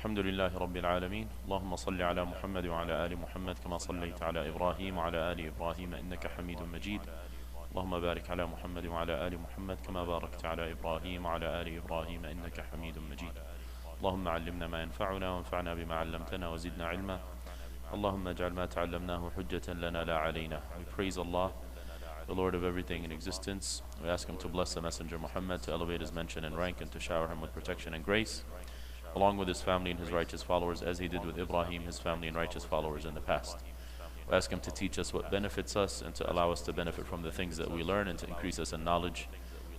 الحمد لله رب العالمين اللهم صل على محمد وعلى آل محمد كما صليت على إبراهيم وعلى آل إبراهيم إنك حميد مجيد اللهم بارك على محمد وعلى آل محمد كما باركت على إبراهيم وعلى آل إبراهيم إنك حميد مجيد اللهم علمنا ما ينفعنا وانفعنا بما علمتنا وزدنا علما اللهم اجعل ما تعلمناه حجة لنا لا علينا. We praise Allah, the Lord of everything in existence. We ask Him to bless the Messenger Muhammad, to elevate his mention and rank, and to shower him with protection and grace, along with his family and his righteous followers, as he did with Ibrahim, his family and righteous followers in the past. We ask him to teach us what benefits us and to allow us to benefit from the things that we learn and to increase us in knowledge.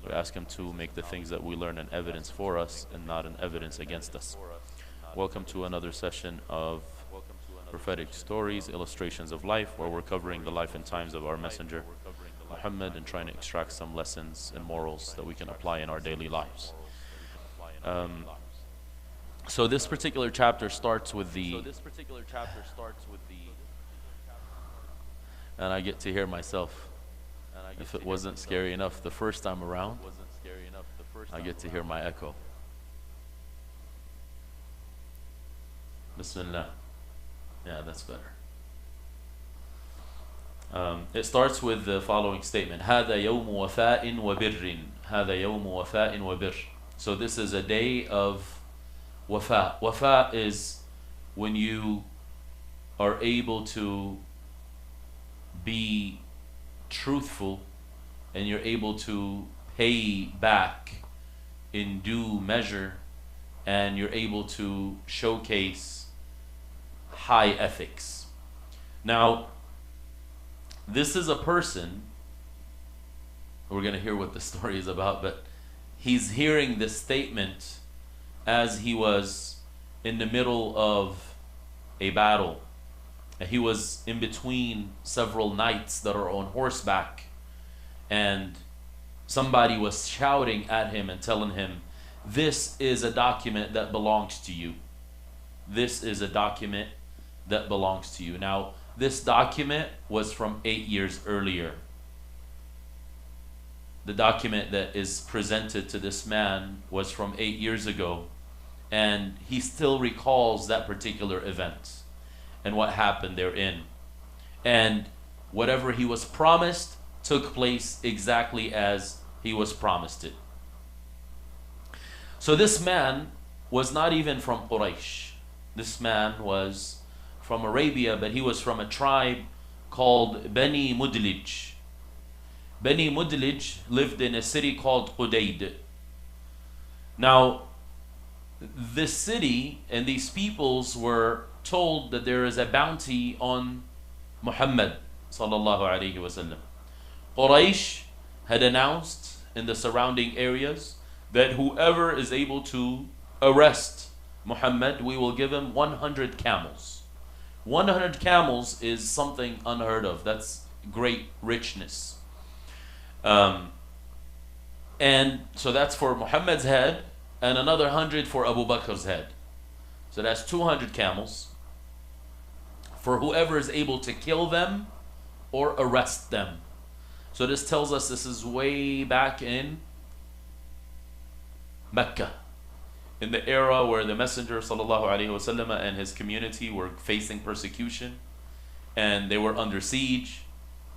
We ask him to make the things that we learn an evidence for us and not an evidence against us. Welcome to another session of prophetic stories, illustrations of life, where we're covering the life and times of our Messenger Muhammad and trying to extract some lessons and morals that we can apply in our daily lives. So this particular chapter starts with the, and I get to hear myself. If it wasn't scary enough the first time around, I get to hear my echo. Bismillah. Yeah, that's better. It starts with the following statement: هذا يوم وفاء وبر. هذا يوم وفاء وبر. So this is a day of wafa. Wafa is when you are able to be truthful and you're able to pay back in due measure, and you're able to showcase high ethics. Now, this is a person, we're going to hear what the story is about, but he's hearing this statement as he was in the middle of a battle. He was in between several knights that are on horseback, and somebody was shouting at him and telling him, this is a document that belongs to you. This is a document that belongs to you. Now, this document was from 8 years earlier. The document that is presented to this man was from 8 years ago, and he still recalls that particular event and what happened therein. And whatever he was promised took place exactly as he was promised it. So this man was not even from Quraysh. This man was from Arabia, but he was from a tribe called Bani Mudlij. Bani Mudlij lived in a city called Qudayd. Now, this city and these peoples were told that there is a bounty on Muhammad sallallahu alaihi wasallam. Quraysh had announced in the surrounding areas that whoever is able to arrest Muhammad, we will give him 100 camels. 100 camels is something unheard of. That's great richness. And so that's for Muhammad's head, and another 100 for Abu Bakr's head. So that's 200 camels for whoever is able to kill them or arrest them. So this tells us this is way back in Mecca, in the era where the Messenger ﷺ and his community were facing persecution and they were under siege.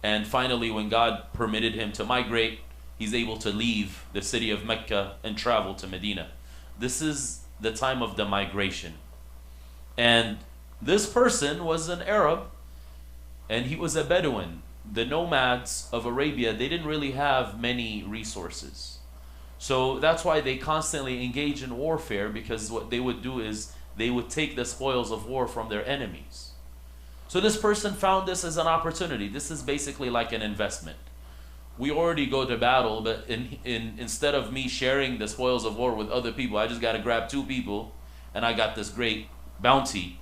And finally, when God permitted him to migrate, he's able to leave the city of Mecca and travel to Medina. This is the time of the migration. And this person was an Arab, and he was a Bedouin. The nomads of Arabia, they didn't really have many resources. So that's why they constantly engage in warfare, because what they would do is they would take the spoils of war from their enemies. So this person found this as an opportunity. This is basically like an investment. We already go to battle, but instead of me sharing the spoils of war with other people, I just got to grab 2 people, and I got this great bounty.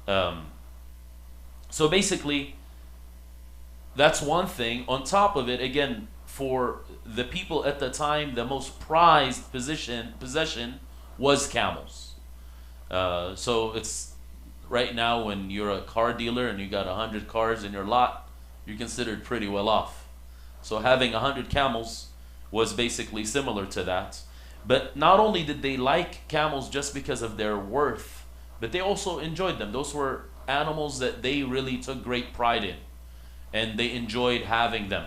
So basically, that's one thing. On top of it, again, for the people at the time, the most prized possession was camels. So it's right now when you're a car dealer and you got 100 cars in your lot, you're considered pretty well off. So having 100 camels was basically similar to that. But not only did they like camels just because of their worth but they also enjoyed them. Those were animals that they really took great pride in, and they enjoyed having them.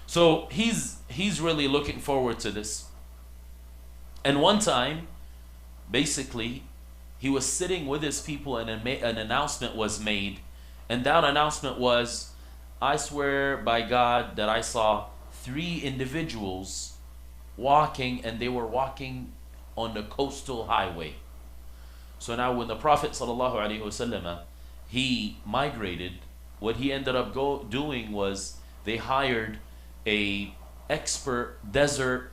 So he's really looking forward to this. And one time, basically, he was sitting with his people, and an announcement was made, and that announcement was, I swear by God that I saw 3 individuals walking, and they were walking on the coastal highway. So now when the Prophet ﷺ, he migrated, what he ended up doing was they hired a expert desert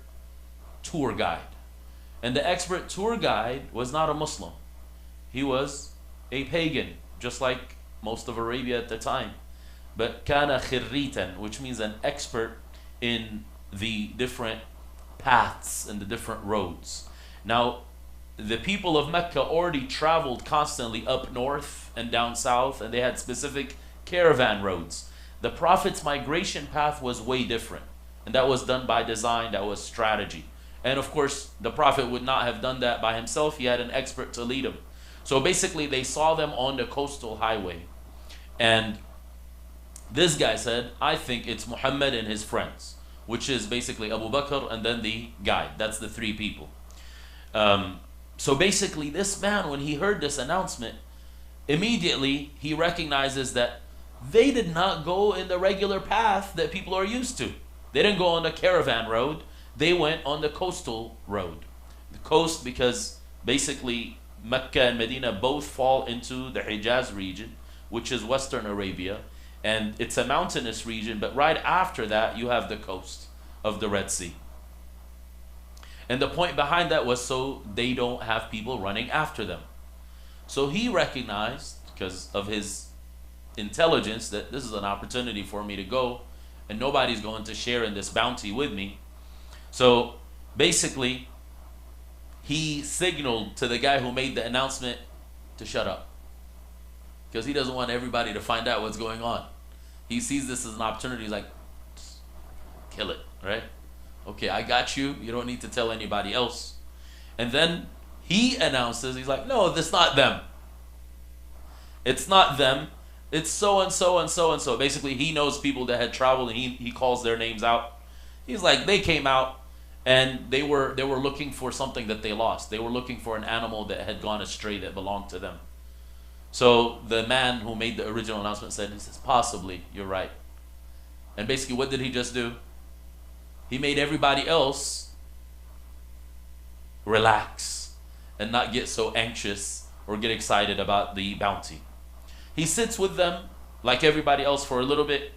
tour guide. And the expert tour guide was not a Muslim. He was a pagan, just like most of Arabia at the time. But kana khirritan, which means an expert in the different paths and the different roads. Now, the people of Mecca already traveled constantly up north and down south, and they had specific caravan roads. The Prophet's migration path was way different, and that was done by design, that was strategy. And of course, the Prophet would not have done that by himself. He had an expert to lead him. So basically, they saw them on the coastal highway. And this guy said, I think it's Muhammad and his friends, which is basically Abu Bakr and then the guide. That's the 3 people. So basically, this man, when he heard this announcement, immediately he recognizes that they did not go in the regular path that people are used to. They didn't go on the caravan road. They went on the coastal road. The coast, because basically Mecca and Medina both fall into the Hijaz region, which is Western Arabia, and it's a mountainous region, but right after that you have the coast of the Red Sea. And the point behind that was so they don't have people running after them. So he recognized, because of his intelligence, that this is an opportunity for me to go, and nobody's going to share in this bounty with me. So basically, he signaled to the guy who made the announcement to shut up, because he doesn't want everybody to find out what's going on. He sees this as an opportunity. He's like, kill it, right? Okay, I got you. You don't need to tell anybody else. And then he announces, he's like, no, that's not them. It's not them. It's so and so and so and so. Basically, he knows people that had traveled, and he calls their names out. He's like, they came out, and they were looking for something that they lost. They were looking for an animal that had gone astray that belonged to them. So the man who made the original announcement said, he says, possibly, you're right. And basically, what did he just do? He made everybody else relax and not get so anxious or get excited about the bounty. He sits with them like everybody else for a little bit,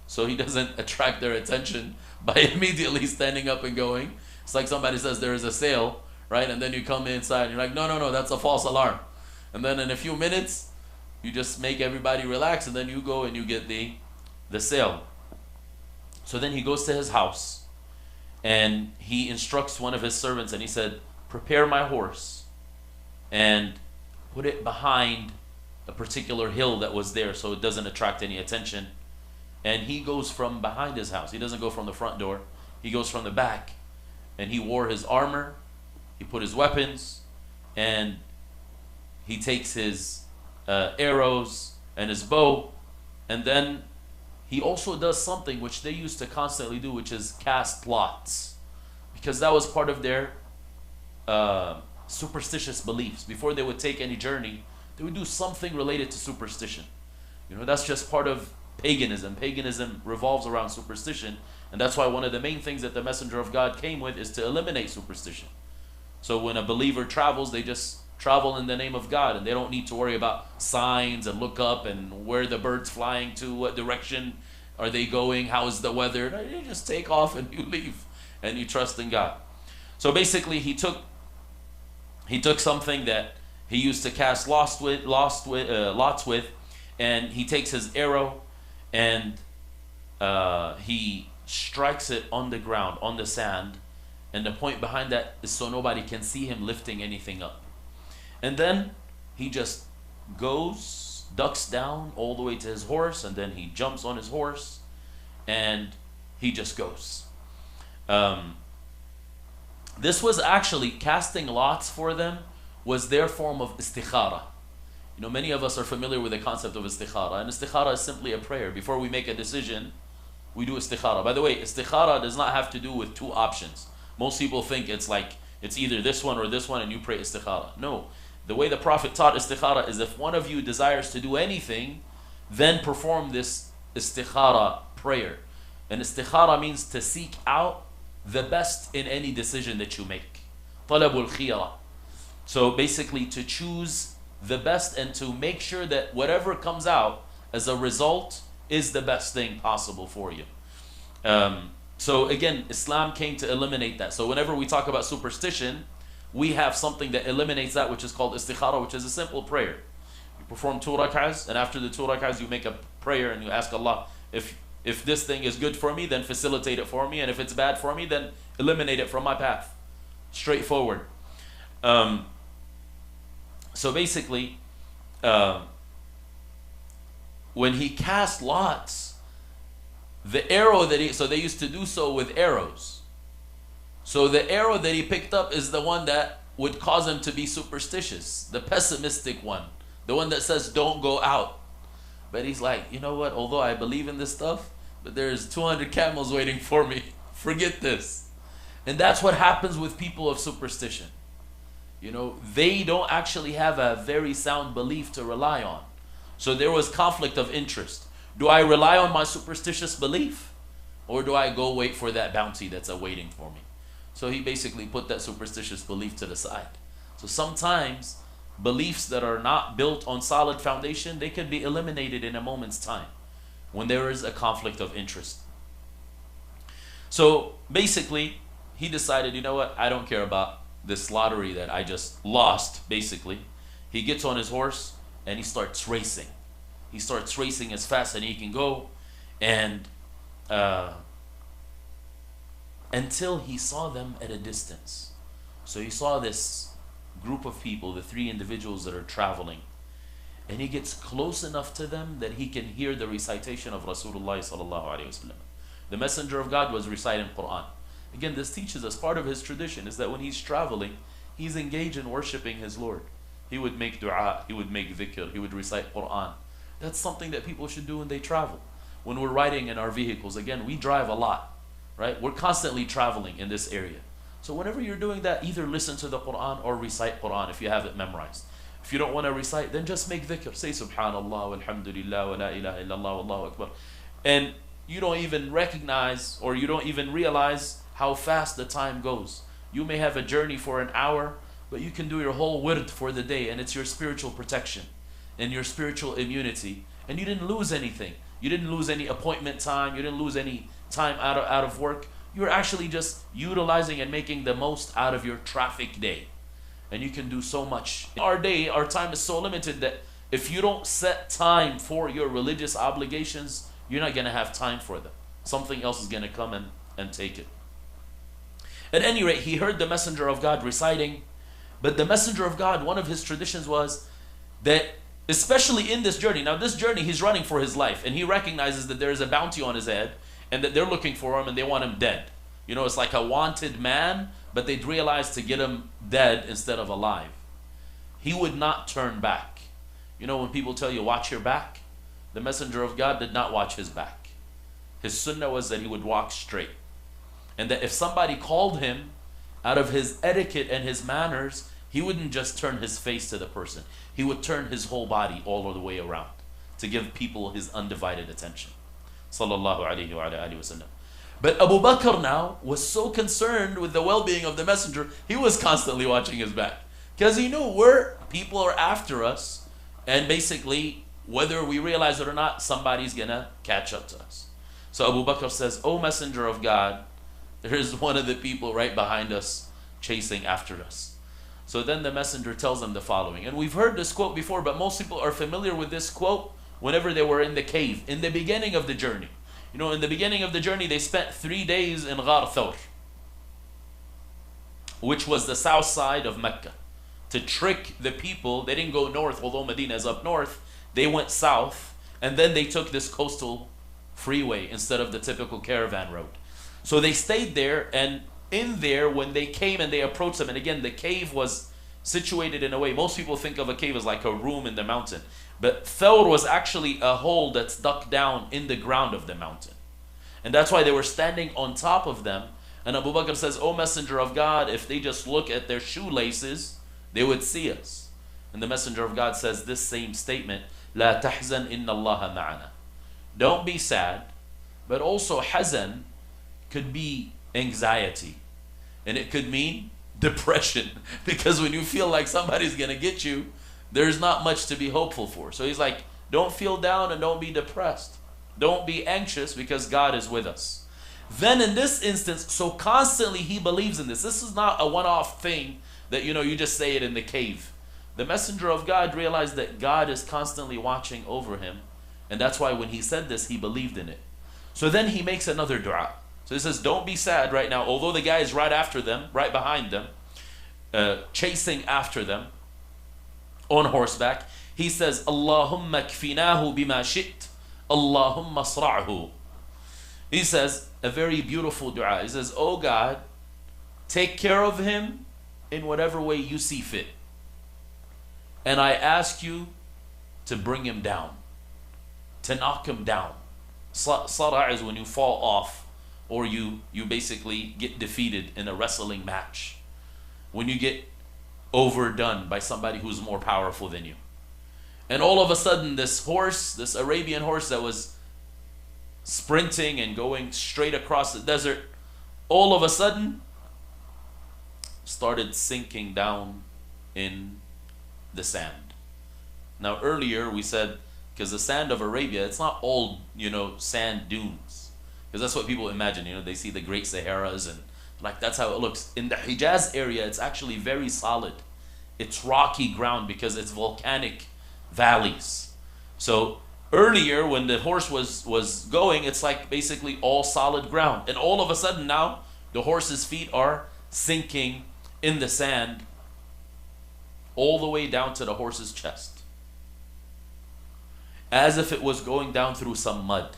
so he doesn't attract their attention by immediately standing up and going. It's like somebody says there is a sale, right? And then you come inside and you're like, no, that's a false alarm. And then in a few minutes, you just make everybody relax, and then you go and you get the sale. So then he goes to his house, and he instructs one of his servants, and he said, prepare my horse and put it behind a particular hill that was there so it doesn't attract any attention. And he goes from behind his house. He doesn't go from the front door. He goes from the back. And he wore his armor. He put his weapons. And he takes his arrows and his bow. And then he also does something which they used to constantly do, which is cast lots. Because that was part of their superstitious beliefs. Before they would take any journey, they would do something related to superstition. You know, that's just part of paganism. Paganism revolves around superstition, and that's why one of the main things that the Messenger of God came with is to eliminate superstition. So when a believer travels, they just travel in the name of God, and they don't need to worry about signs and look up and where the bird's flying to, what direction are they going, how is the weather. No, you just take off and you leave, and you trust in God. So basically, he took something that he used to cast lots with, and he takes his arrow and he strikes it on the ground, on the sand, and the point behind that is so nobody can see him lifting anything up. And then he just goes, ducks down all the way to his horse, and then he jumps on his horse and he just goes. This was actually, casting lots for them was their form of istikhara. You know, many of us are familiar with the concept of istikhara, and istikhara is simply a prayer. Before we make a decision, we do istikhara. By the way, istikhara does not have to do with two options. Most people think it's like, it's either this one or this one and you pray istikhara. No. The way the Prophet taught istikhara is if one of you desires to do anything, then perform this istikhara prayer. And istikhara means to seek out the best in any decision that you make. Talabul khiyara. So basically to choose the best and to make sure that whatever comes out as a result is the best thing possible for you. So again, Islam came to eliminate that. So whenever we talk about superstition, we have something that eliminates that, which is called istikhara, which is a simple prayer. You perform 2 rak'ahs, and after the 2 rak'ahs you make a prayer and you ask Allah, if this thing is good for me, then facilitate it for me, and if it's bad for me, then eliminate it from my path. Straightforward. So basically, when he cast lots, the arrow that so they used to do so with arrows. So the arrow that he picked up is the one that would cause him to be superstitious, the pessimistic one, the one that says don't go out. But he's like, you know what, although I believe in this stuff, but there's 200 camels waiting for me. Forget this. And that's what happens with people of superstition. You know, they don't actually have a very sound belief to rely on. So there was conflict of interest. Do I rely on my superstitious belief, or do I go wait for that bounty that's awaiting for me? So he basically put that superstitious belief to the side. So sometimes beliefs that are not built on solid foundation, they can be eliminated in a moment's time when there is a conflict of interest. So basically, he decided, you know what, I don't care about this lottery that I just lost, basically. He gets on his horse and he starts racing. He starts racing as fast as he can go, and until he saw them at a distance. So he saw this group of people, the 3 individuals that are traveling, and he gets close enough to them that he can hear the recitation of Rasulullah sallallahu alaihi wasallam. The Messenger of God was reciting Quran. Again, this teaches us, part of his tradition is that when he's traveling, he's engaged in worshiping his Lord. He would make dua, he would make dhikr, he would recite Quran. That's something that people should do when they travel. When we're riding in our vehicles, again, we drive a lot, right? We're constantly traveling in this area. So whenever you're doing that, either listen to the Quran or recite Quran if you have it memorized. If you don't want to recite, then just make dhikr. Say subhanallah, walhamdulillah, wa la ilaha illallah, wallahu akbar. And you don't even recognize, or you don't even realize how fast the time goes. You may have a journey for an hour, but you can do your whole wird for the day, and it's your spiritual protection and your spiritual immunity, and you didn't lose anything. You didn't lose any appointment time. You didn't lose any time out of work. You're actually just utilizing and making the most out of your traffic day, and you can do so much. Our day, our time is so limited that if you don't set time for your religious obligations, you're not going to have time for them. Something else is going to come and take it. At any rate, he heard the Messenger of God reciting, but the Messenger of God, one of his traditions was that, especially in this journey, now this journey he's running for his life, and he recognizes that there is a bounty on his head, and that they're looking for him and they want him dead. You know, it's like a wanted man, but they'd realize to get him dead instead of alive. He would not turn back. You know, when people tell you, watch your back, the Messenger of God did not watch his back. His sunnah was that he would walk straight. And that if somebody called him, out of his etiquette and his manners, he wouldn't just turn his face to the person. He would turn his whole body all the way around to give people his undivided attention. Sallallahu alayhi wa alihi wa sallam. But Abu Bakr now was so concerned with the well-being of the Messenger, he was constantly watching his back. Because he knew people are after us, and basically, whether we realize it or not, somebody's gonna catch up to us. So Abu Bakr says, "O Messenger of God, there is one of the people right behind us chasing after us." So then the Messenger tells them the following. And we've heard this quote before, but most people are familiar with this quote whenever they were in the cave, in the beginning of the journey. You know, in the beginning of the journey, they spent 3 days in Ghar Thawr, which was the south side of Mecca. To trick the people, they didn't go north, although Medina is up north. They went south, and then they took this coastal freeway instead of the typical caravan road. So they stayed there, and in there, when they came and they approached them, and again, the cave was situated in a way, most people think of a cave as like a room in the mountain. But Thawr was actually a hole that's dug down in the ground of the mountain. And that's why they were standing on top of them. And Abu Bakr says, O Messenger of God, if they just look at their shoelaces, they would see us. And the Messenger of God says this same statement, لا تحزن إن الله معنا. Don't be sad, but also hazan could be anxiety. And it could mean depression. Because when you feel like somebody's going to get you, there's not much to be hopeful for. So he's like, don't feel down and don't be depressed. Don't be anxious because God is with us. Then in this instance, so constantly he believes in this. This is not a one-off thing that, you just say it in the cave. The Messenger of God realized that God is constantly watching over him. And that's why when he said this, he believed in it. So then he makes another dua. So he says, don't be sad right now. Although the guy is right after them, right behind them, chasing after them on horseback, he says, Allahumma kfinahu bima shit. Allahumma asra'hu. He says a very beautiful dua. He says, oh God, take care of him in whatever way you see fit. And I ask you to bring him down, to knock him down. Sara' is when you fall off or you basically get defeated in a wrestling match. When you get overdone by somebody who's more powerful than you. And all of a sudden this horse, this Arabian horse that was sprinting and going straight across the desert, all of a sudden started sinking down in the sand. Now earlier we said, because the sand of Arabia, it's not all, sand dunes. Because that's what people imagine, they see the Great Saharas and like that's how it looks. In the Hijaz area, it's actually very solid. It's rocky ground because it's volcanic valleys. So earlier when the horse was going, it's like basically all solid ground. And all of a sudden now, the horse's feet are sinking in the sand all the way down to the horse's chest. As if it was going down through some mud.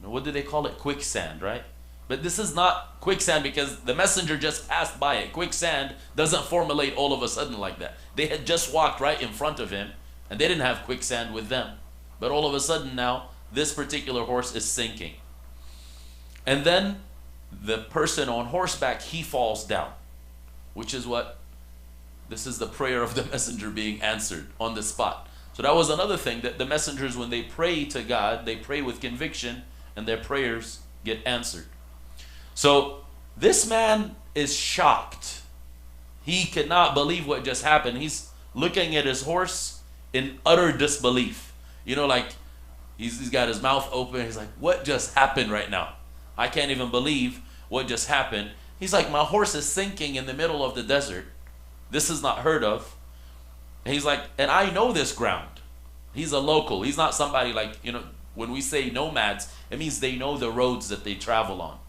What do they call it? Quicksand, right? But this is not quicksand because the messenger just passed by it. Quicksand doesn't formulate all of a sudden like that. They had just walked right in front of him and they didn't have quicksand with them. But all of a sudden now, this particular horse is sinking. And then the person on horseback, he falls down. Which is this is the prayer of the messenger being answered on the spot. So that was another thing, that the messengers, when they pray to God, they pray with conviction and their prayers get answered. So this man is shocked. He cannot believe what just happened. He's looking at his horse in utter disbelief. Like he's got his mouth open. He's like, what just happened right now? I can't even believe what just happened. He's like, my horse is sinking in the middle of the desert. This is not heard of. And he's like, and I know this ground. He's a local. He's not somebody like, when we say nomads, it means they know the roads that they travel on.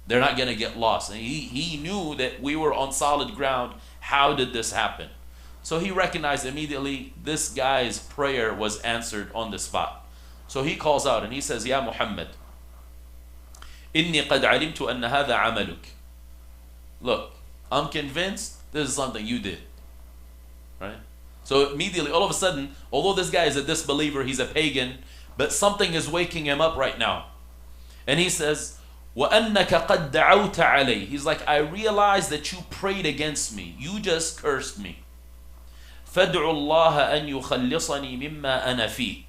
They're not going to get lost. And he knew that we were on solid ground. How did this happen? So he recognized immediately this guy's prayer was answered on the spot. So he calls out and he says, Ya Muhammad, Inni qad alimtu anna hadha amaluk. Look, I'm convinced this is something you did. Right? So immediately, all of a sudden, although this guy is a disbeliever, he's a pagan, but something is waking him up right now. And he says, وَأَنَّكَ قَدْ دَعَوْتَ عَلَيْهِ. He's like, I realize that you prayed against me. You just cursed me. فَادْعُ اللَّهَ أَنْ يُخَلِّصَنِي مِمَّا أَنَا فِيهِ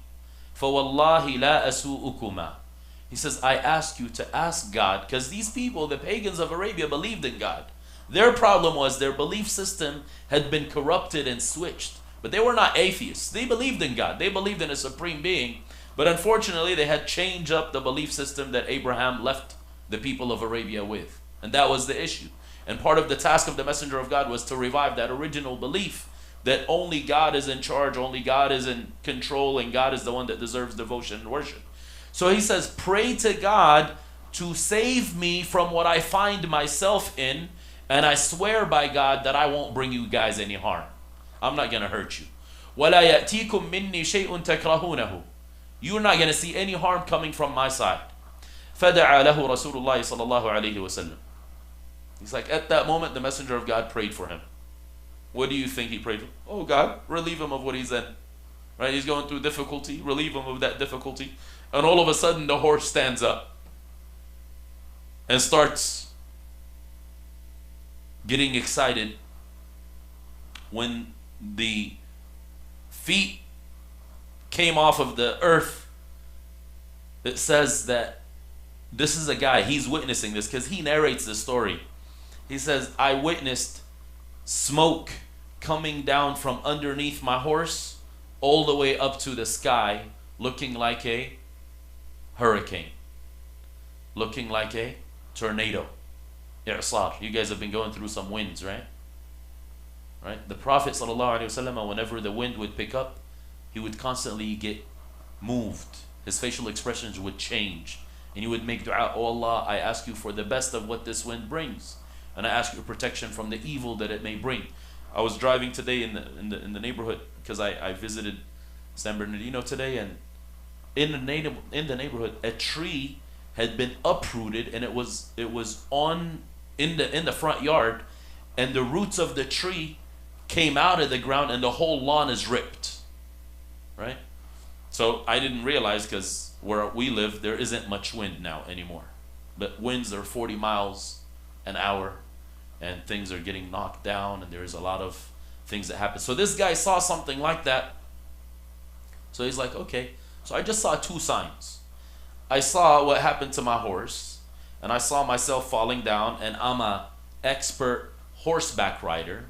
فَوَاللَّهِ لَا أَسُوءُكُمَا. He says, I ask you to ask God, because these people, the pagans of Arabia, believed in God. Their problem was their belief system had been corrupted and switched. But they were not atheists. They believed in God. They believed in a supreme being. But unfortunately, they had changed up the belief system that Abraham left the people of Arabia with. And that was the issue. And part of the task of the Messenger of God was to revive that original belief that only God is in charge, only God is in control, and God is the one that deserves devotion and worship. So he says, pray to God to save me from what I find myself in, and I swear by God that I won't bring you guys any harm. I'm not going to hurt you. وَلَا يَأْتِيكُم مِّنِّي شَيْءٌ تَكْرَهُونَهُ. You're not going to see any harm coming from my side. فَدَعَى لَهُ رَسُولُ اللَّهِ صَلَّى اللَّهُ عَلَيْهِ وَسَلَّمَ. He's like, at that moment, the Messenger of God prayed for him. What do you think he prayed for? Oh God, relieve him of what he's in. Right? He's going through difficulty, relieve him of that difficulty. And all of a sudden the horse stands up and starts getting excited when the feet came off of the earth. It says that this is a guy, he's witnessing this because he narrates the story. He says, I witnessed smoke coming down from underneath my horse all the way up to the sky, looking like a hurricane, looking like a tornado. I'sar. You guys have been going through some winds, right? Right? The Prophet ﷺ, whenever the wind would pick up, he would constantly get moved. His facial expressions would change. And he would make dua, oh Allah, I ask you for the best of what this wind brings. And I ask you protection from the evil that it may bring. I was driving today in the neighborhood because I visited San Bernardino today, and in the neighborhood a tree had been uprooted, and it was on in the front yard, and the roots of the tree came out of the ground and the whole lawn is ripped. Right? So I didn't realize, because where we live there isn't much wind now anymore, but winds are 40 miles an hour and things are getting knocked down, and there's a lot of things that happen. So this guy saw something like that. So he's like, okay. So I just saw two signs. I saw what happened to my horse, and I saw myself falling down, and I'm an expert horseback rider.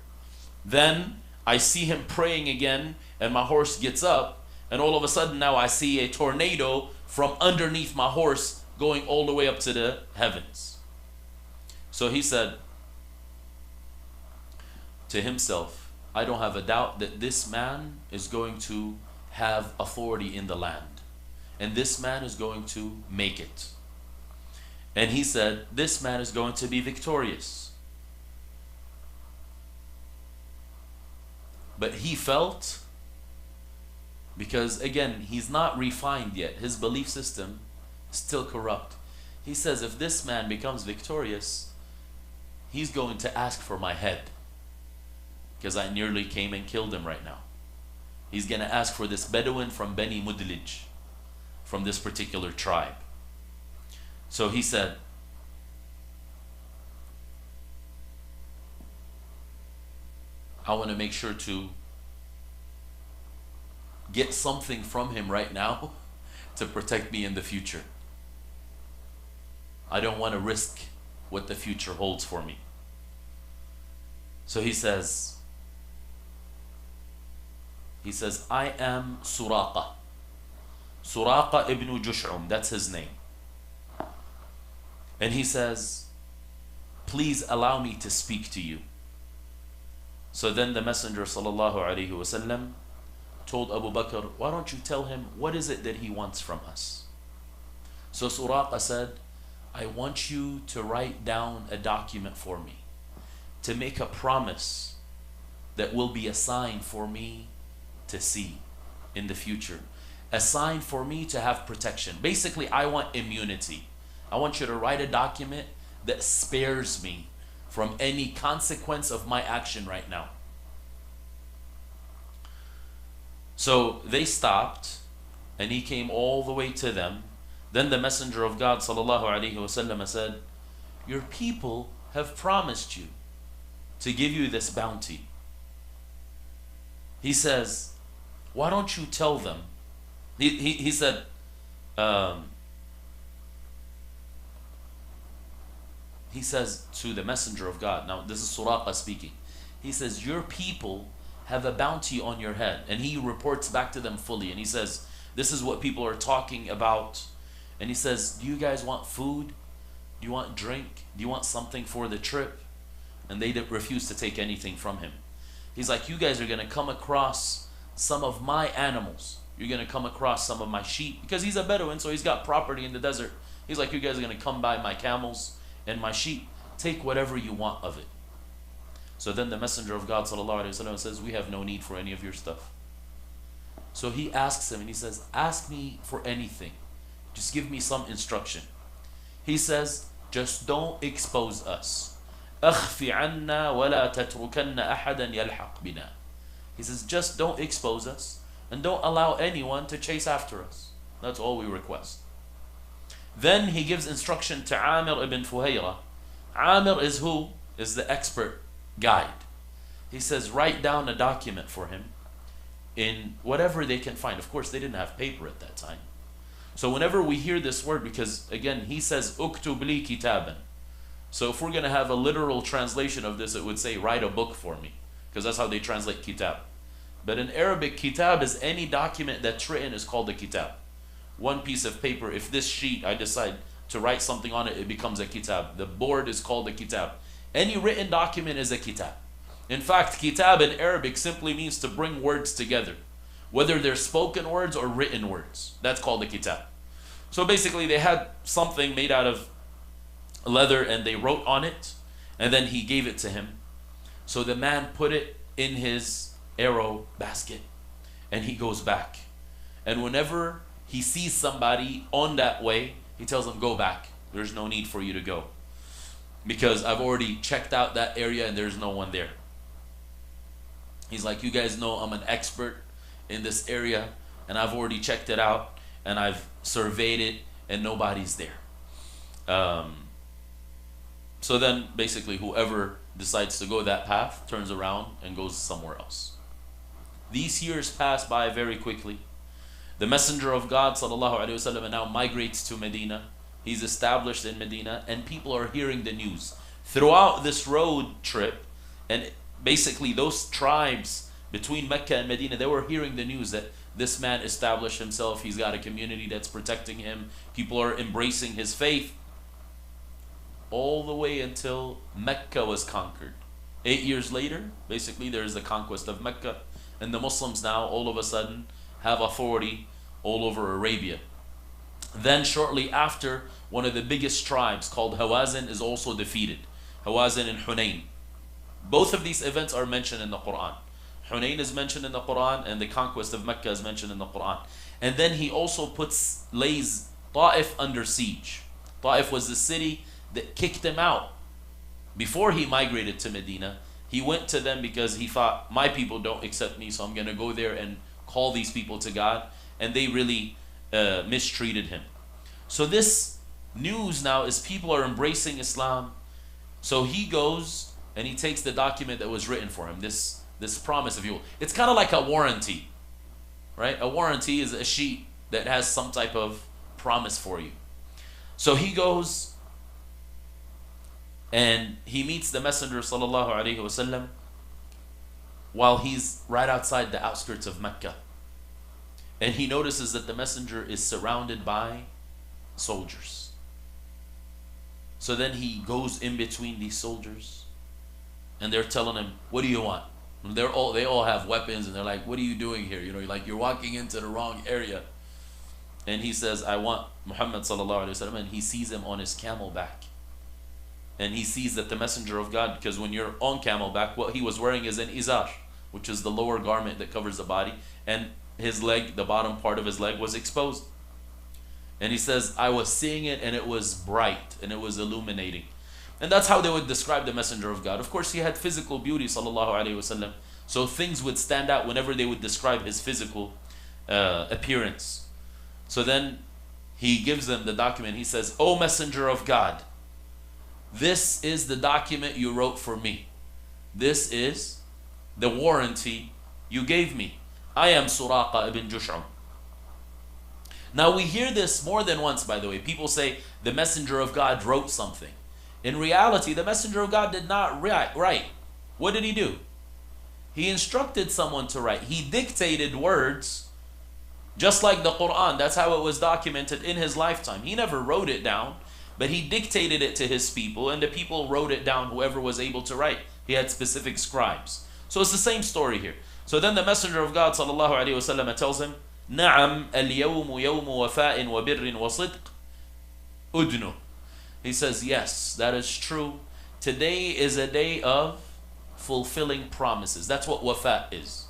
Then I see him praying again, and my horse gets up, and all of a sudden now I see a tornado from underneath my horse going all the way up to the heavens. So he said to himself, I don't have a doubt that this man is going to have authority in the land, and this man is going to make it. And he said, this man is going to be victorious. But he felt, because again, he's not refined yet, his belief system is still corrupt. He says, if this man becomes victorious, he's going to ask for my head, because I nearly came and killed him right now. He's going to ask for this Bedouin from Bani Mudlij, from this particular tribe. So he said, I want to make sure to get something from him right now to protect me in the future. I don't want to risk what the future holds for me. So he says, I am Suraqa. Suraqa ibn Jush'um, that's his name. And he says, please allow me to speak to you. So then the Messenger sallallahu alaihi wasallam told Abu Bakr, why don't you tell him what is it that he wants from us? So Suraqa said, I want you to write down a document for me, to make a promise that will be a sign for me to see in the future, a sign for me to have protection. Basically, I want immunity. I want you to write a document that spares me from any consequence of my action right now. So they stopped, and he came all the way to them. Then the Messenger of God sallallahu alaihi wasallam said, your people have promised you to give you this bounty. He says, why don't you tell them? He said, he says to the Messenger of God, now this is Suraqa speaking, he says, your people have a bounty on your head. And he reports back to them fully, and he says, this is what people are talking about. And he says, do you guys want food? Do you want drink? Do you want something for the trip? And they refuse to take anything from him. He's like, you guys are going to come across some of my animals. You're going to come across some of my sheep, because he's a Bedouin, so he's got property in the desert. He's like, you guys are going to come by my camels and my sheep. Take whatever you want of it. So then the Messenger of God sallallahu alaihi wasallam says, we have no need for any of your stuff. So he asks him, and he says, ask me for anything. Just give me some instruction. He says, just don't expose us. أخف عنا ولا تتركن أحدا يلحق بنا. He says, just don't expose us and don't allow anyone to chase after us. That's all we request. Then he gives instruction to Amir ibn Fuhayra. Amir is who? Is the expert guide. He says, write down a document for him in whatever they can find. Of course, they didn't have paper at that time. So whenever we hear this word, because again, he says, uktub li kitaban. So if we're going to have a literal translation of this, it would say, write a book for me. Because that's how they translate kitab. But in Arabic, kitab is any document that's written is called a kitab. One piece of paper, if this sheet, I decide to write something on it, it becomes a kitab. The board is called a kitab. Any written document is a kitab. In fact, kitab in Arabic simply means to bring words together. Whether they're spoken words or written words. That's called a kitab. So basically they had something made out of leather and they wrote on it. And then he gave it to him. So the man put it in his arrow basket. And he goes back. And whenever he sees somebody on that way, he tells them, go back. There's no need for you to go. Because I've already checked out that area and there's no one there. He's like, you guys know I'm an expert in this area and I've already checked it out and I've surveyed it and nobody's there. So then basically whoever decides to go that path turns around and goes somewhere else. These years pass by very quickly. The Messenger of God ﷺ now migrates to Medina. He's established in Medina and people are hearing the news. Throughout this road trip, and basically those tribes between Mecca and Medina, they were hearing the news that this man established himself. He's got a community that's protecting him. People are embracing his faith. All the way until Mecca was conquered. 8 years later, basically there's the conquest of Mecca. And the Muslims now all of a sudden have authority all over Arabia. Then shortly after, one of the biggest tribes called Hawazin is also defeated. Hawazin and Hunayn. Both of these events are mentioned in the Quran. Hunayn is mentioned in the Quran and the conquest of Mecca is mentioned in the Quran. And then he also lays Ta'if under siege. Ta'if was the city that kicked him out. Before he migrated to Medina, he went to them because he thought, my people don't accept me, so I'm going to go there and call these people to God. And they really mistreated him. So this news now is people are embracing Islam. So he goes and he takes the document that was written for him, this promise of you. It's kind of like a warranty, right? A warranty is a sheet that has some type of promise for you. So he goes and he meets the Messenger sallallahu alaihi wasallam while he's right outside the outskirts of Mecca. And he notices that the Messenger is surrounded by soldiers. So then he goes in between these soldiers and they're telling him, what do you want? And they all have weapons and they're like, what are you doing here? You know, like you're walking into the wrong area. And he says, I want Muhammad sallallahu alaihi wasallam. And he sees him on his camelback. And he sees that the Messenger of God, because when you're on camelback, what he was wearing is an izar, which is the lower garment that covers the body. And his leg, the bottom part of his leg was exposed. And he says, I was seeing it and it was bright and it was illuminating. And that's how they would describe the Messenger of God. Of course, he had physical beauty, sallallahu alaihi wasallam. So things would stand out whenever they would describe his physical appearance. So then he gives them the document. He says, O Messenger of God, this is the document you wrote for me. This is the warranty you gave me. I am Suraqa ibn Jush'um. Now we hear this more than once, by the way. People say the Messenger of God wrote something. In reality, the Messenger of God did not write. What did he do? He instructed someone to write. He dictated words, just like the Quran. That's how it was documented in his lifetime. He never wrote it down, but he dictated it to his people, and the people wrote it down, whoever was able to write. He had specific scribes. So it's the same story here. So then the Messenger of God sallallahu alaihi wasallam tells him, "Na'am al-yawmu yawmu wafa'in wa birrin wa sidq udnu." He says, yes, that is true. Today is a day of fulfilling promises. That's what wafa is.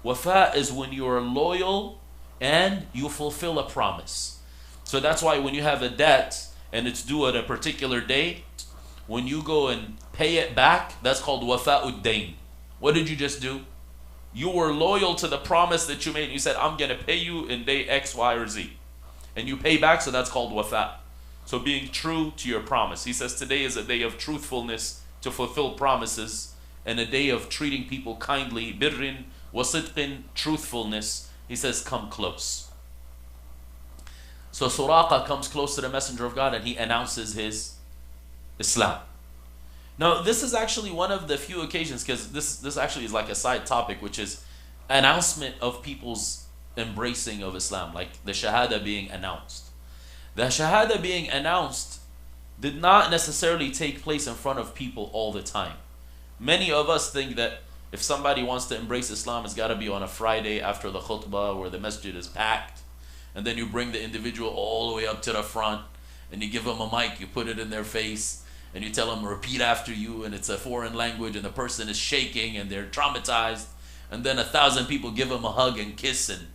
Wafa is when you are loyal and you fulfill a promise. So that's why when you have a debt and it's due at a particular date, when you go and pay it back, that's called wafa'ud dayn. What did you just do? You were loyal to the promise that you made. You said, I'm going to pay you in day X, Y, or Z. And you pay back, so that's called wafa. So being true to your promise. He says today is a day of truthfulness to fulfill promises, and a day of treating people kindly, birrin wa sidqin, truthfulness. He says, come close. So Suraqa comes close to the Messenger of God and he announces his Islam. Now, this is actually one of the few occasions, because this actually is like a side topic, which is announcement of people's embracing of Islam, like the Shahada being announced. The Shahada being announced did not necessarily take place in front of people all the time. Many of us think that if somebody wants to embrace Islam, it's got to be on a Friday after the khutbah where the masjid is packed, and then you bring the individual all the way up to the front and you give them a mic, you put it in their face, and you tell them repeat after you, and it's a foreign language, and the person is shaking and they're traumatized, and then 1,000 people give him a hug and kiss, and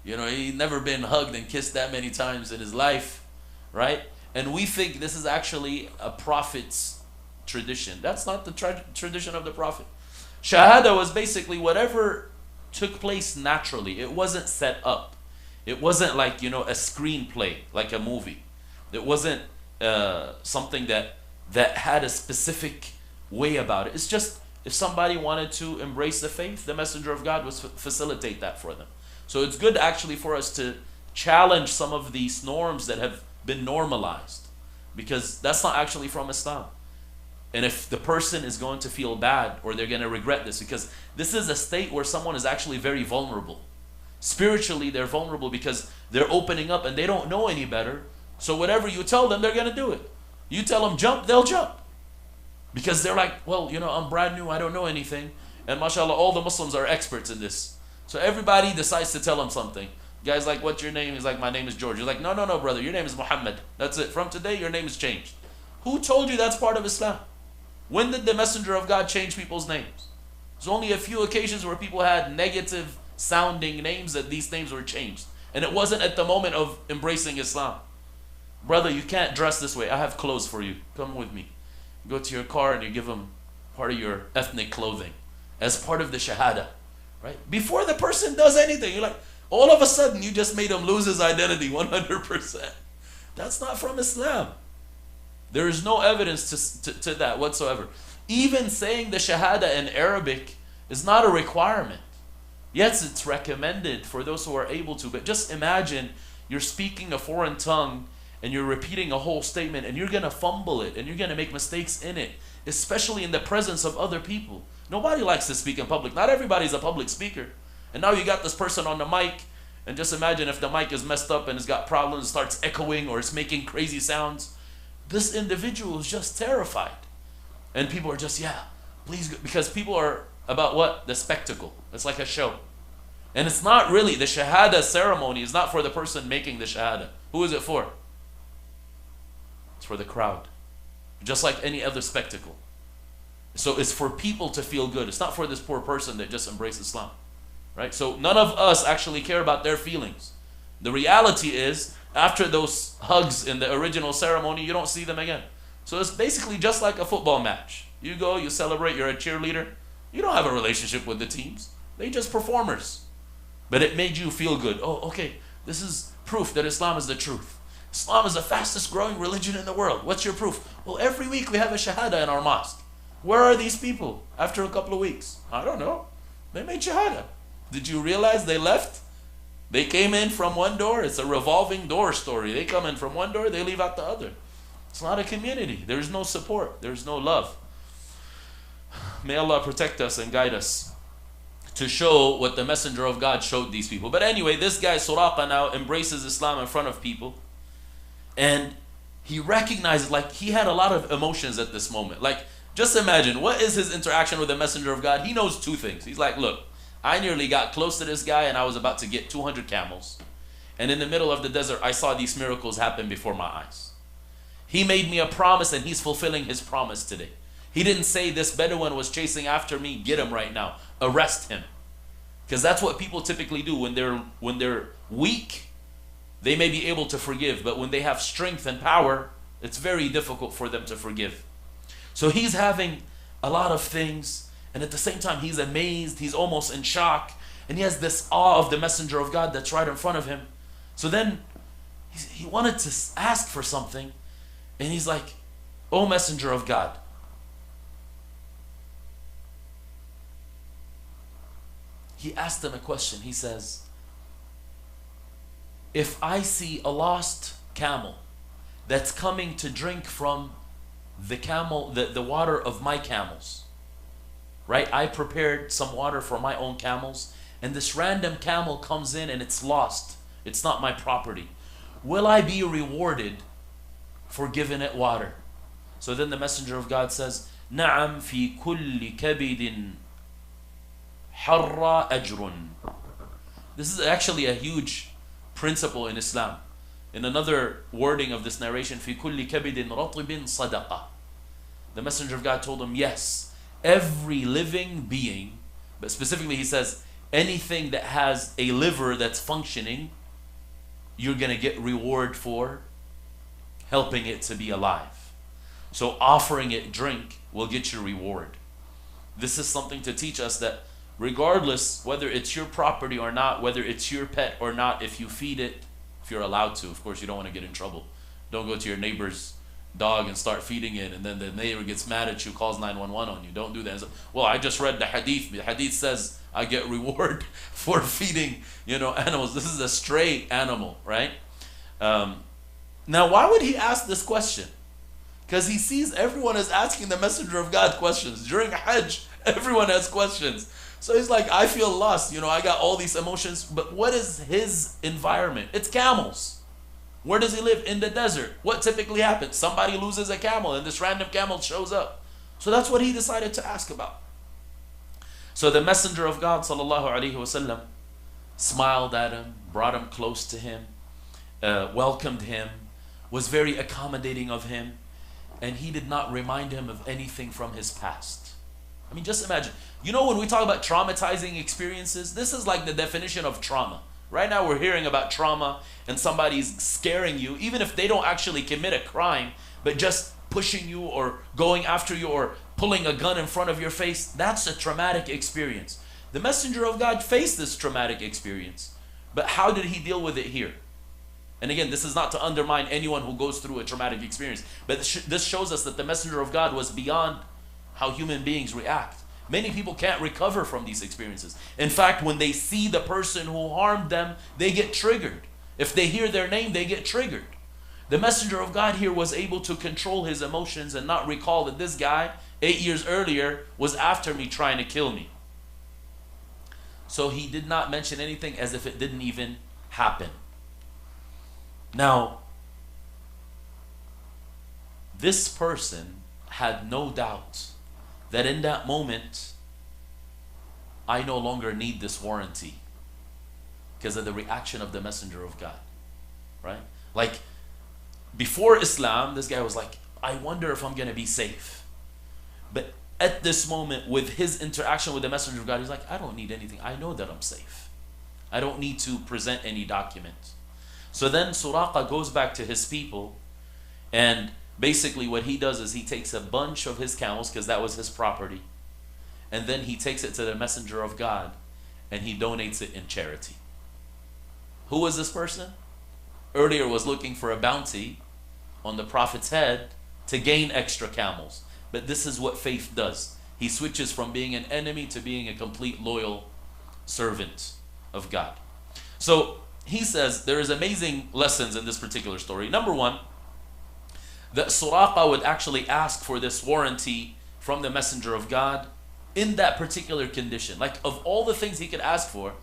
he's never been hugged and kissed that many times in his life, right? And we think this is actually a prophet's tradition. That's not the tradition of the prophet. Shahada was basically whatever took place naturally. It wasn't set up. It wasn't like, a screenplay, like a movie. It wasn't something that had a specific way about it. It's just, if somebody wanted to embrace the faith, the Messenger of God would facilitate that for them. So it's good actually for us to challenge some of these norms that have been normalized, because that's not actually from Islam. And if the person is going to feel bad, or they're going to regret this, because this is a state where someone is actually very vulnerable. Spiritually, they're vulnerable because they're opening up and they don't know any better. So whatever you tell them, they're going to do it. You tell them jump, they'll jump. Because they're like, well, I'm brand new, I don't know anything. And mashallah, all the Muslims are experts in this. So everybody decides to tell them something. Guy's like, what's your name? He's like, my name is George. You're like, no, brother, your name is Muhammad. That's it. From today, your name is changed. Who told you that's part of Islam? When did the Messenger of God change people's names? There's only a few occasions where people had negative sounding names that these names were changed. And it wasn't at the moment of embracing Islam. Brother, you can't dress this way. I have clothes for you. Come with me. You go to your car and you give them part of your ethnic clothing as part of the Shahada. Right? Before the person does anything, you're like, all of a sudden you just made him lose his identity 100%. That's not from Islam. There is no evidence to that whatsoever. Even saying the Shahada in Arabic is not a requirement. Yes, it's recommended for those who are able to, but just imagine you're speaking a foreign tongue and you're repeating a whole statement and you're going to fumble it and you're going to make mistakes in it, especially in the presence of other people. Nobody likes to speak in public. Not everybody's a public speaker. And now you got this person on the mic, and just imagine if the mic is messed up and it's got problems, it starts echoing or it's making crazy sounds. This individual is just terrified. And people are just, yeah, please, because people are about what? The spectacle. It's like a show. And it's not really, the Shahada ceremony is not for the person making the Shahada. Who is it for? It's for the crowd. Just like any other spectacle. So it's for people to feel good. It's not for this poor person that just embraced Islam. Right? So none of us actually care about their feelings. The reality is, after those hugs in the original ceremony, you don't see them again. So it's basically just like a football match. You go, you celebrate, you're a cheerleader. You don't have a relationship with the teams. They're just performers. But it made you feel good. Oh, okay, this is proof that Islam is the truth. Islam is the fastest growing religion in the world. What's your proof? Well, every week we have a Shahada in our mosque. Where are these people after a couple of weeks? I don't know. They made Shahada. Did you realize they left? They came in from one door. It's a revolving door story. They come in from one door, they leave out the other. It's not a community. There's no support. There's no love. May Allah protect us and guide us to show what the Messenger of God showed these people. But anyway, this guy Suraqa now embraces Islam in front of people. And he recognizes, like, he had a lot of emotions at this moment. Like, just imagine, what is his interaction with the Messenger of God? He knows two things. He's like, look, I nearly got close to this guy and I was about to get 200 camels. And in the middle of the desert, I saw these miracles happen before my eyes. He made me a promise and he's fulfilling his promise today. He didn't say this Bedouin was chasing after me, get him right now, arrest him. Because that's what people typically do when they're weak. They may be able to forgive, but when they have strength and power, it's very difficult for them to forgive. So he's having a lot of things, and at the same time he's amazed, he's almost in shock, and he has this awe of the messenger of God that's right in front of him. So then he wanted to ask for something, and he's like, "Oh, messenger of God, he asked him a question. He says, if I see a lost camel that's coming to drink from the water of my camels, right? I prepared some water for my own camels, and this random camel comes in and it's lost. It's not my property. Will I be rewarded for giving it water?" So then the messenger of God says, "Na'am fi kulli kabidin harra ajrun." This is actually a huge principle in Islam. In another wording of this narration, "Fi kulli kabidin ratibin sadaqa." The messenger of God told him, yes, every living being, but specifically he says, anything that has a liver that's functioning, you're going to get reward for helping it to be alive. So offering it drink will get you reward. This is something to teach us that regardless whether it's your property or not, whether it's your pet or not, if you feed it, if you're allowed to, of course you don't want to get in trouble. Don't go to your neighbor's dog and start feeding it, and then the neighbor gets mad at you, calls 911 on you. Don't do that. Well, I just read the hadith. The hadith says I get reward for feeding, animals. This is a stray animal, right? Now, why would he ask this question? Because he sees everyone is asking the messenger of God questions. During Hajj, everyone has questions. So he's like, I feel lost. I got all these emotions. But what is his environment? It's camels. Where does he live? In the desert. What typically happens? Somebody loses a camel and this random camel shows up. So that's what he decided to ask about. So the messenger of God, sallallahu alaihi wasallam, smiled at him, brought him close to him, welcomed him, was very accommodating of him, and he did not remind him of anything from his past. I mean, just imagine. When we talk about traumatizing experiences, this is like the definition of trauma. Right now we're hearing about trauma and somebody's scaring you, even if they don't actually commit a crime, but just pushing you or going after you or pulling a gun in front of your face. That's a traumatic experience. The messenger of God faced this traumatic experience, but how did he deal with it here? And again, this is not to undermine anyone who goes through a traumatic experience, but this shows us that the messenger of God was beyond how human beings react. Many people can't recover from these experiences. In fact, when they see the person who harmed them, they get triggered. If they hear their name, they get triggered. The messenger of God here was able to control his emotions and not recall that this guy 8 years earlier was after me trying to kill me. So he did not mention anything as if it didn't even happen. Now, this person had no doubt that in that moment, I no longer need this warranty because of the reaction of the messenger of God, right? Like, before Islam, this guy was like, I wonder if I'm going to be safe. But at this moment, with his interaction with the messenger of God, he's like, I don't need anything. I know that I'm safe. I don't need to present any document. So then Suraqa goes back to his people, and basically what he does is he takes a bunch of his camels, because that was his property, and then he takes it to the messenger of God and he donates it in charity. Who was this person? Earlier was looking for a bounty on the Prophet's head to gain extra camels. But this is what faith does. He switches from being an enemy to being a complete loyal servant of God. So he says there is amazing lessons in this particular story. Number one, that Suraqa would actually ask for this warranty from the messenger of God in that particular condition. Like, of all the things he could ask for,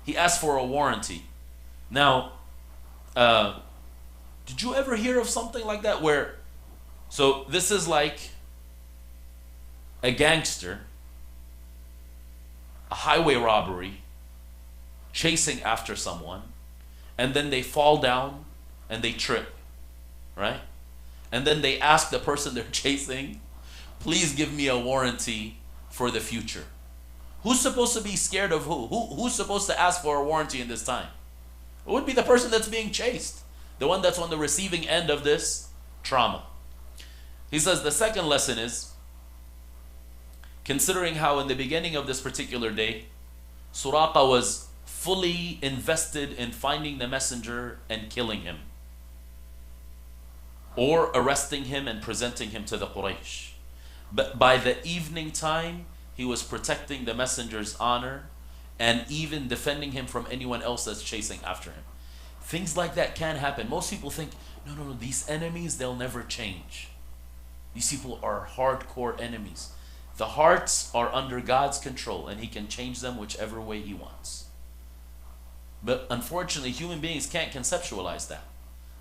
he asked for a warranty. Now, did you ever hear of something like that where, so this is like a gangster, a highway robbery, chasing after someone, and then they fall down and they trip, right? And then they ask the person they're chasing, please give me a warranty for the future. Who's supposed to be scared of who? Who's supposed to ask for a warranty in this time? It would be the person that's being chased, the one that's on the receiving end of this trauma. He says the second lesson is Considering how in the beginning of this particular day, Suraqa was fully invested in finding the messenger and killing him, or arresting him and presenting him to the Quraysh. But by the evening time, he was protecting the messenger's honor and even defending him from anyone else that's chasing after him. Things like that can happen. Most people think, no, these enemies, they'll never change. These people are hardcore enemies. The hearts are under God's control, and He can change them whichever way He wants. But unfortunately, human beings can't conceptualize that.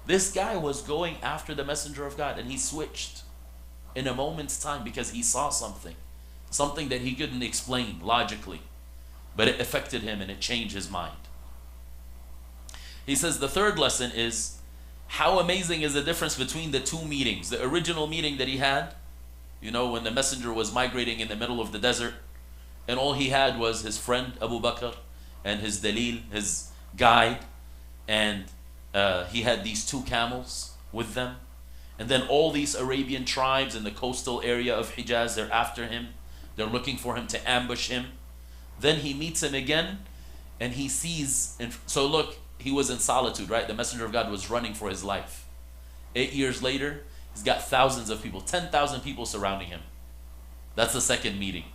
This guy was going after the messenger of God, and he switched in a moment's time because he saw something that he couldn't explain logically, but it affected him and it changed his mind. He says the third lesson is how amazing is the difference between the two meetings. The original meeting that he had, when the messenger was migrating in the middle of the desert, and all he had was his friend Abu Bakr and his dalil, his guide, and he had these 2 camels with them. And then all these Arabian tribes in the coastal area of Hijaz, they're after him. They're looking for him to ambush him. Then he meets him again, and he sees, so look, he was in solitude, right? The messenger of God was running for his life. 8 years later, he's got thousands of people, 10,000 people surrounding him. That's the second meeting.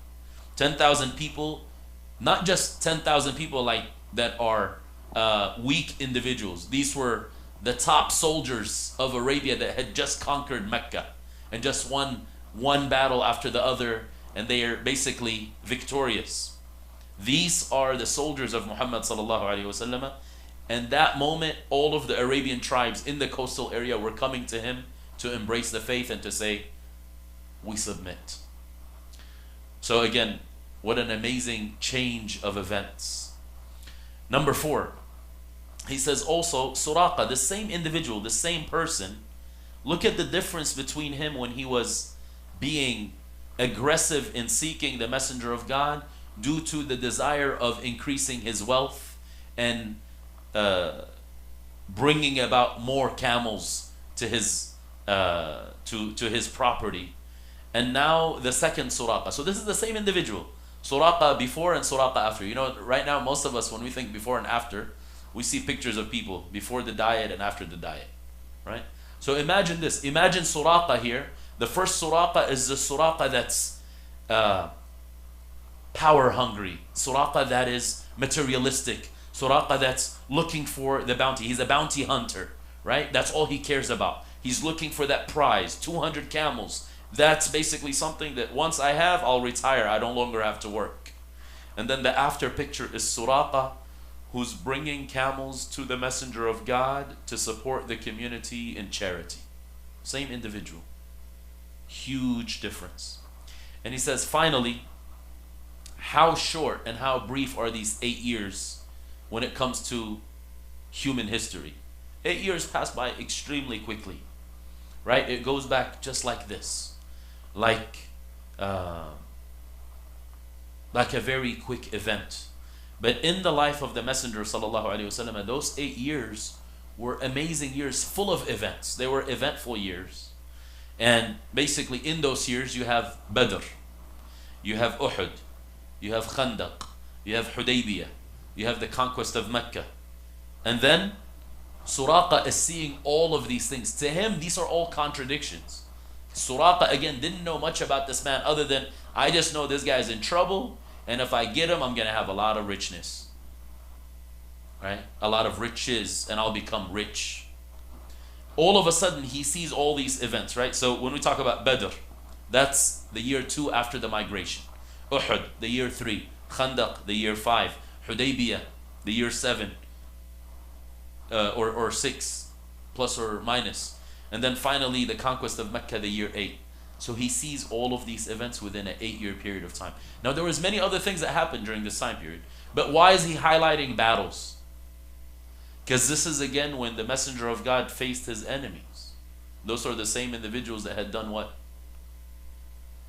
10,000 people, not just 10,000 people like that are weak individuals. These were the top soldiers of Arabia that had just conquered Mecca and just won one battle after the other, and they are basically victorious. These are the soldiers of Muhammad sallallahu alaihi wasallam. And that moment, all of the Arabian tribes in the coastal area were coming to him to embrace the faith and to say, we submit. So again, what an amazing change of events. Number 4, he says also, Suraqa, the same individual, the same person, look at the difference between him when he was being aggressive in seeking the messenger of God due to the desire of increasing his wealth and bringing about more camels to his to his property. And now the second Suraqa. So this is the same individual. Suraqa before and Suraqa after. Right now most of us, when we think before and after, we see pictures of people before the diet and after the diet, right? So imagine this. Imagine Suraqa here. The first Suraqa is the Suraqa that's power hungry. Suraqa that is materialistic. Suraqa that's looking for the bounty. He's a bounty hunter, right? That's all he cares about. He's looking for that prize, 200 camels. That's basically something that once I have, I'll retire. I don't longer have to work. And then the after picture is Suraqa, who's bringing camels to the messenger of God to support the community in charity. Same individual. Huge difference. And he says, finally, how short and how brief are these 8 years when it comes to human history? 8 years pass by extremely quickly, right? It goes back just like this, like a very quick event. But in the life of the Messenger sallallahu alaihi wasallam, those 8 years were amazing years, full of events. They were eventful years. And basically in those years you have Badr, you have Uhud, you have Khandaq, you have Hudaybiyah, you have the conquest of Mecca. And then Suraqa is seeing all of these things. To him, these are all contradictions. Suraqa, again, didn't know much about this man other than, I just know this guy is in trouble, and if I get him, I'm going to have a lot of richness. Right? A lot of riches, and I'll become rich. All of a sudden, he sees all these events, right? So when we talk about Badr, that's the year 2 after the migration. Uhud, the year 3. Khandaq, the year 5. Hudaybiyah, the year 7. Or 6, plus or minus. And then finally, the conquest of Mecca, the year 8. So he sees all of these events within an 8-year period of time. Now, there was many other things that happened during this time period. But why is he highlighting battles? Because this is, again, when the Messenger of God faced his enemies. Those are the same individuals that had done what?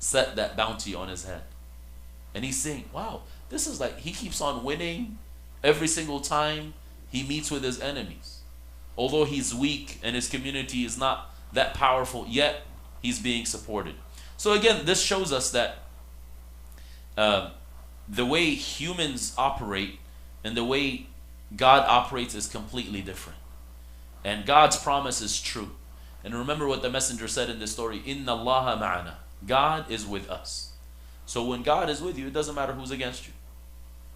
Set that bounty on his head. And he's saying, wow, this is like, he keeps on winning every single time he meets with his enemies. Although he's weak and his community is not that powerful, yet he's being supported. So again, this shows us that um, the way humans operate and the way God operates is completely different. And God's promise is true. And remember what the messenger said in this story, Inna Allaha ma'ana. God is with us. So when God is with you, it doesn't matter who's against you.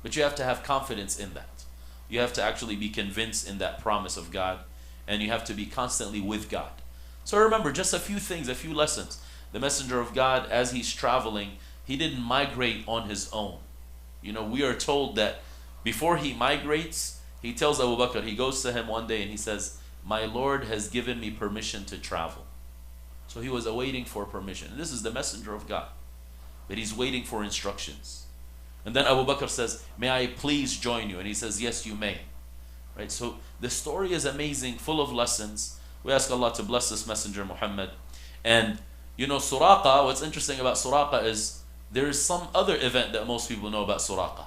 But you have to have confidence in that. You have to actually be convinced in that promise of God. And you have to be constantly with God. So remember, just a few things, a few lessons. The messenger of God, as he's traveling, he didn't migrate on his own. You know, we are told that before he migrates, he tells Abu Bakr, he goes to him one day and he says, my Lord has given me permission to travel. So he was awaiting for permission. And this is the messenger of God. But he's waiting for instructions. And then Abu Bakr says, may I please join you? And he says, yes, you may. Right? So the story is amazing, full of lessons. We ask Allah to bless this messenger Muhammad. And you know, Suraqa, what's interesting about Suraqa is there is some other event that most people know about Suraqa,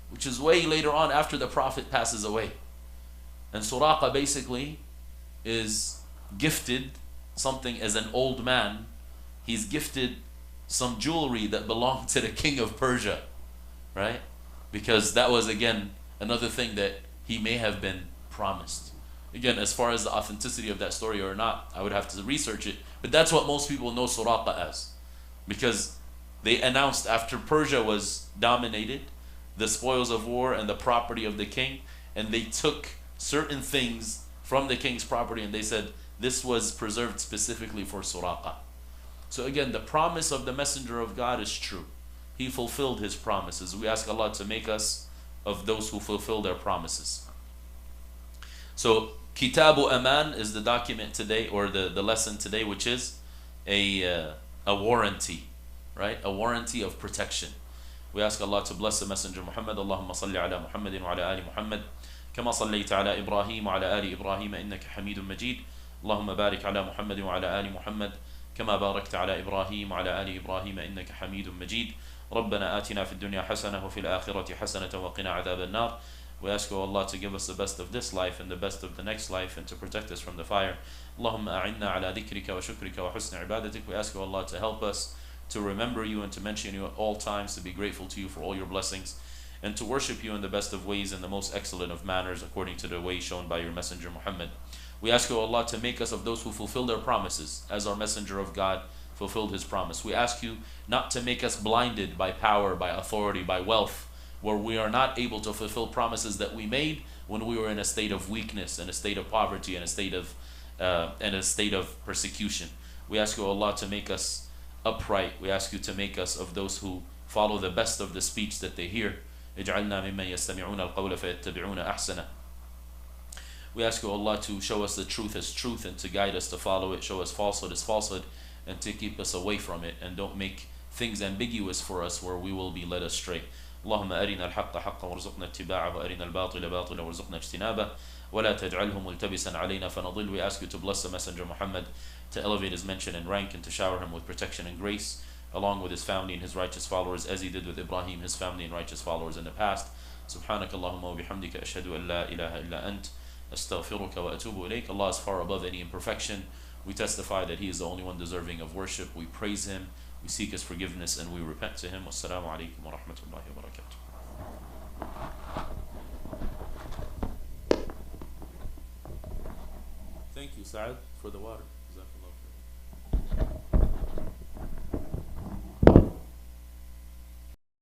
which is way later on after the Prophet passes away. And Suraqa basically is gifted something as an old man. He's gifted some jewelry that belonged to the king of Persia, right? Because that was, again, another thing that he may have been promised. Again, as far as the authenticity of that story or not, I would have to research it. But that's what most people know Suraqa as. Because they announced after Persia was dominated, the spoils of war and the property of the king, and they took certain things from the king's property and they said, this was preserved specifically for Suraqa. So again, the promise of the messenger of God is true. He fulfilled his promises. We ask Allah to make us of those who fulfill their promises. So Kitabu Aman is the document today, or the lesson today, which is a warranty, right? A warranty of protection. We ask Allah to bless the messenger Muhammad. Allahumma salli ala Muhammadin wa ala ali Muhammad. كما صليت على إبراهيم وعلى آل إبراهيم إنك حميد مجيد اللهم بارك على محمد وعلى آل محمد كما باركت على إبراهيم وعلى آل إبراهيم إنك حميد مجيد ربنا آتنا في الدنيا حسنة وفي الآخرة حسنة وقنا عذاب النار. We ask Allah to give us the best of this life and the best of the next life and to protect us from the fire. اللهم أعنا على ذكرك وشكرك وحسن عبادتك. We ask Allah to help us to remember you and to mention you at all times, to be grateful to you for all your blessings, and to worship you in the best of ways and the most excellent of manners according to the way shown by your messenger Muhammad. We ask you, Allah, to make us of those who fulfill their promises as our messenger of God fulfilled his promise. We ask you not to make us blinded by power, by authority, by wealth, where we are not able to fulfill promises that we made when we were in a state of weakness, in a state of poverty, in a state of persecution. We ask you, Allah, to make us upright. We ask you to make us of those who follow the best of the speech that they hear. اجعلنا ممن يستمعون القول فيتبعون أحسنه. We ask you, Allah, to show us the truth as truth and to guide us to follow it, show us falsehood as falsehood, and to keep us away from it, and don't make things ambiguous for us where we will be led astray. اللهم أرنا الحق حقا وارزقنا اتباعه وأرنا الباطل باطلا وارزقنا اجتنابه ولا تجعله ملتبسا علينا فنضل. We ask you to bless the messenger Muhammad, to elevate his mention and rank, and to shower him with protection and grace, along with his family and his righteous followers, as he did with Ibrahim, his family and righteous followers in the past. سبحانك اللهم وبحمدك أشهد أن لا إله إلا أنت أستغفرك وأتوب إليك. Allah is far above any imperfection. We testify that he is the only one deserving of worship. We praise him, we seek his forgiveness, and we repent to him. Wassalamu alaikum wa rahmatullahi wa barakatuh. Thank you, Saad, for the water.